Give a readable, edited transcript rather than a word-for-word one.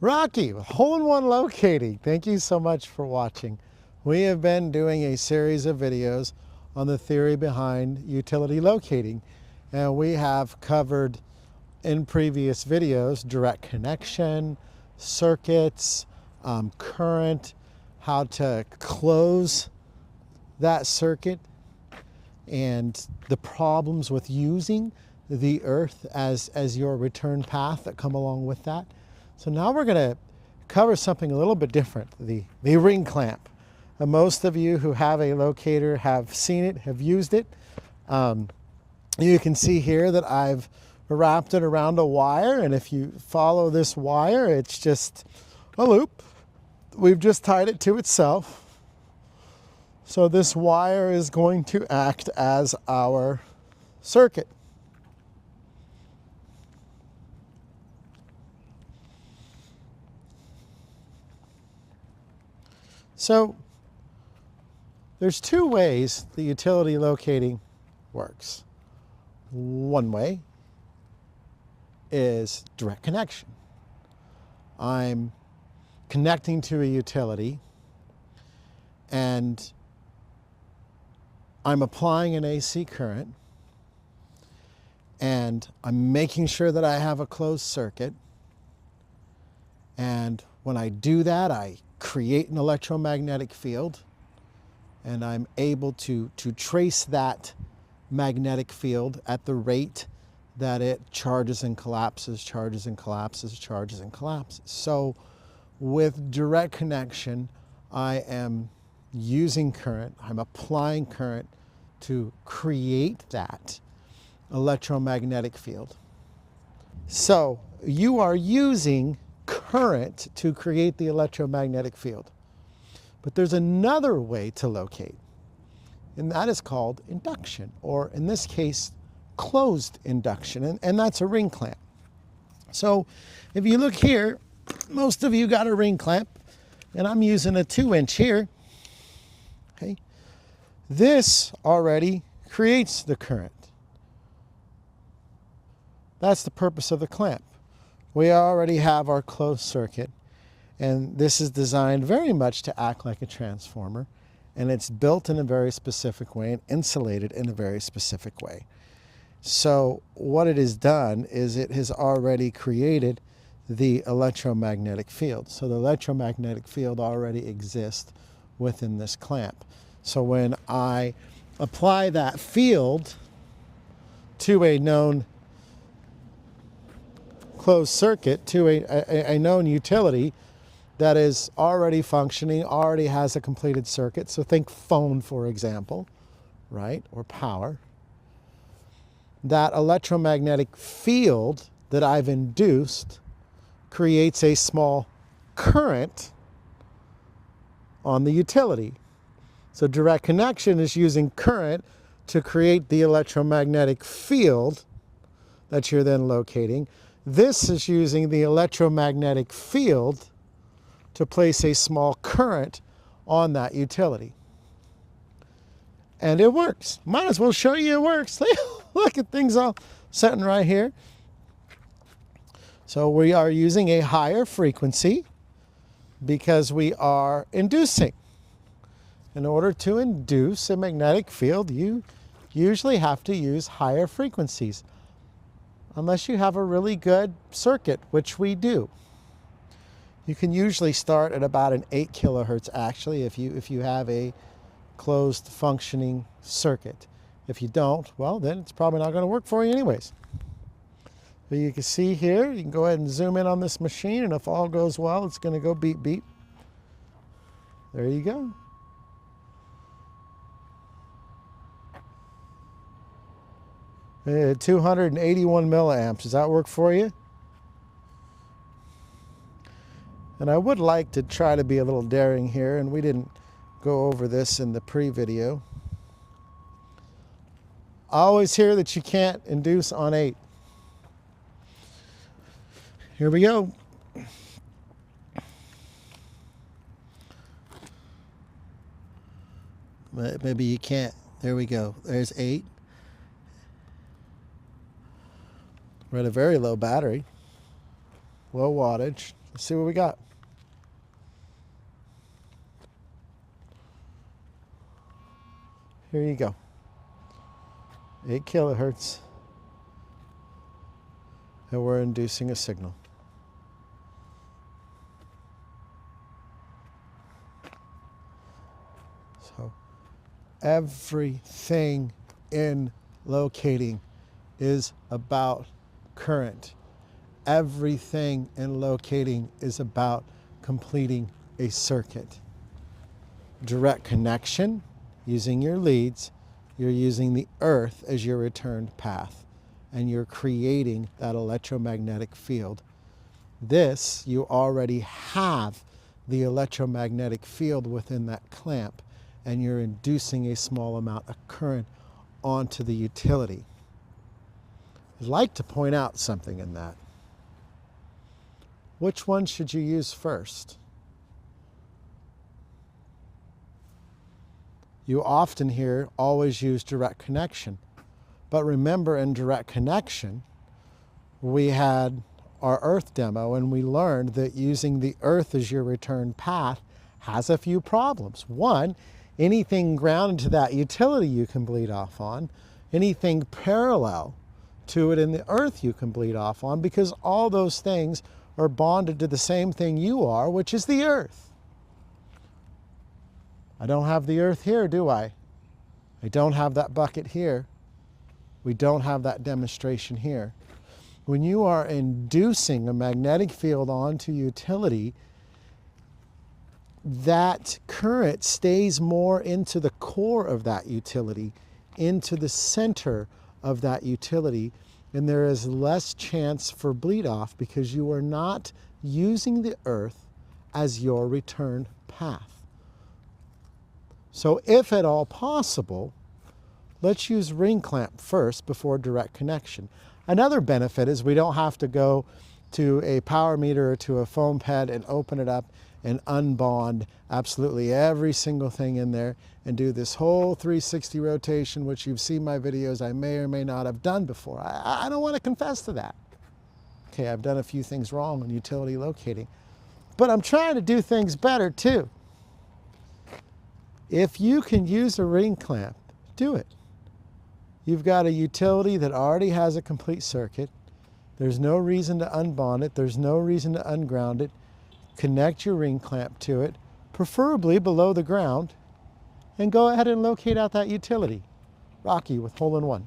Rocky, hole-in-one locating. Thank you so much for watching. We have been doing a series of videos on the theory behind utility locating. And we have covered in previous videos direct connection, circuits, current, how to close that circuit, and the problems with using the earth as your return path that come along with that. So now we're going to cover something a little bit different, the ring clamp. Most of you who have a locator have seen it, have used it. You can see here that I've wrapped it around a wire, and if you follow this wire, it's just a loop. We've just tied it to itself. So this wire is going to act as our circuit. So there's two ways the utility locating works. One way is direct connection. I'm connecting to a utility and I'm applying an AC current and I'm making sure that I have a closed circuit. And when I do that, I create an electromagnetic field, and I'm able to trace that magnetic field at the rate that it charges and collapses, charges and collapses, charges and collapses. So with direct connection, I am using current, I'm applying current to create that electromagnetic field. So you are using current to create the electromagnetic field. But there's another way to locate, and that is called induction, or in this case, closed induction, and that's a ring clamp. So if you look here, most of you got a ring clamp, and I'm using a 2-inch here. Okay, this already creates the current. That's the purpose of the clamp. We already have our closed circuit, and this is designed very much to act like a transformer, and it's built in a very specific way and insulated in a very specific way. So what it has done is it has already created the electromagnetic field. So the electromagnetic field already exists within this clamp. So when I apply that field to a known closed circuit, to a known utility that is already functioning, already has a completed circuit. So think phone, for example, right, or power. That electromagnetic field that I've induced creates a small current on the utility. So direct connection is using current to create the electromagnetic field that you're then locating. This is using the electromagnetic field to place a small current on that utility. And it works. Might as well show you it works. Look at things all sitting right here. So we are using a higher frequency because we are inducing. In order to induce a magnetic field, you usually have to use higher frequencies, unless you have a really good circuit, which we do. You can usually start at about an 8 kilohertz actually if you have a closed functioning circuit. If you don't, well, then it's probably not going to work for you anyways. But you can see here, you can go ahead and zoom in on this machine, and if all goes well, it's going to go beep beep. There you go. Uh, 281 milliamps. Does that work for you? And I would like to try to be a little daring here, and we didn't go over this in the pre-video. I always hear that you can't induce on 8. Here we go. Maybe you can't. There we go. There's 8. We're at a very low battery, low wattage, Let's see what we got. Here you go. 8 kilohertz. And we're inducing a signal. So everything in locating is about current. Everything in locating is about completing a circuit. Direct connection, using your leads, you're using the earth as your return path, and you're creating that electromagnetic field. This, you already have the electromagnetic field within that clamp, and you're inducing a small amount of current onto the utility. I'd like to point out something in that. Which one should you use first? You often hear always use direct connection. But remember, in direct connection, we had our earth demo and we learned that using the earth as your return path has a few problems. One, anything grounded to that utility you can bleed off on. Anything parallel to it in the earth you can bleed off on, because all those things are bonded to the same thing you are, which is the earth. I don't have the earth here, do I? I don't have that bucket here. We don't have that demonstration here. When you are inducing a magnetic field onto utility, that current stays more into the core of that utility, into the center of that utility, and there is less chance for bleed off because you are not using the earth as your return path. So if at all possible, let's use ring clamp first before direct connection. Another benefit is we don't have to go to a power meter or to a foam pad and open it up and unbond absolutely every single thing in there and do this whole 360 rotation, which you've seen my videos I may or may not have done before. I don't want to confess to that. Okay, I've done a few things wrong in utility locating, but I'm trying to do things better too. If you can use a ring clamp, do it. You've got a utility that already has a complete circuit. There's no reason to unbond it. There's no reason to unground it. Connect your ring clamp to it, preferably below the ground, and go ahead and locate out that utility. Rocky with hole-in-one.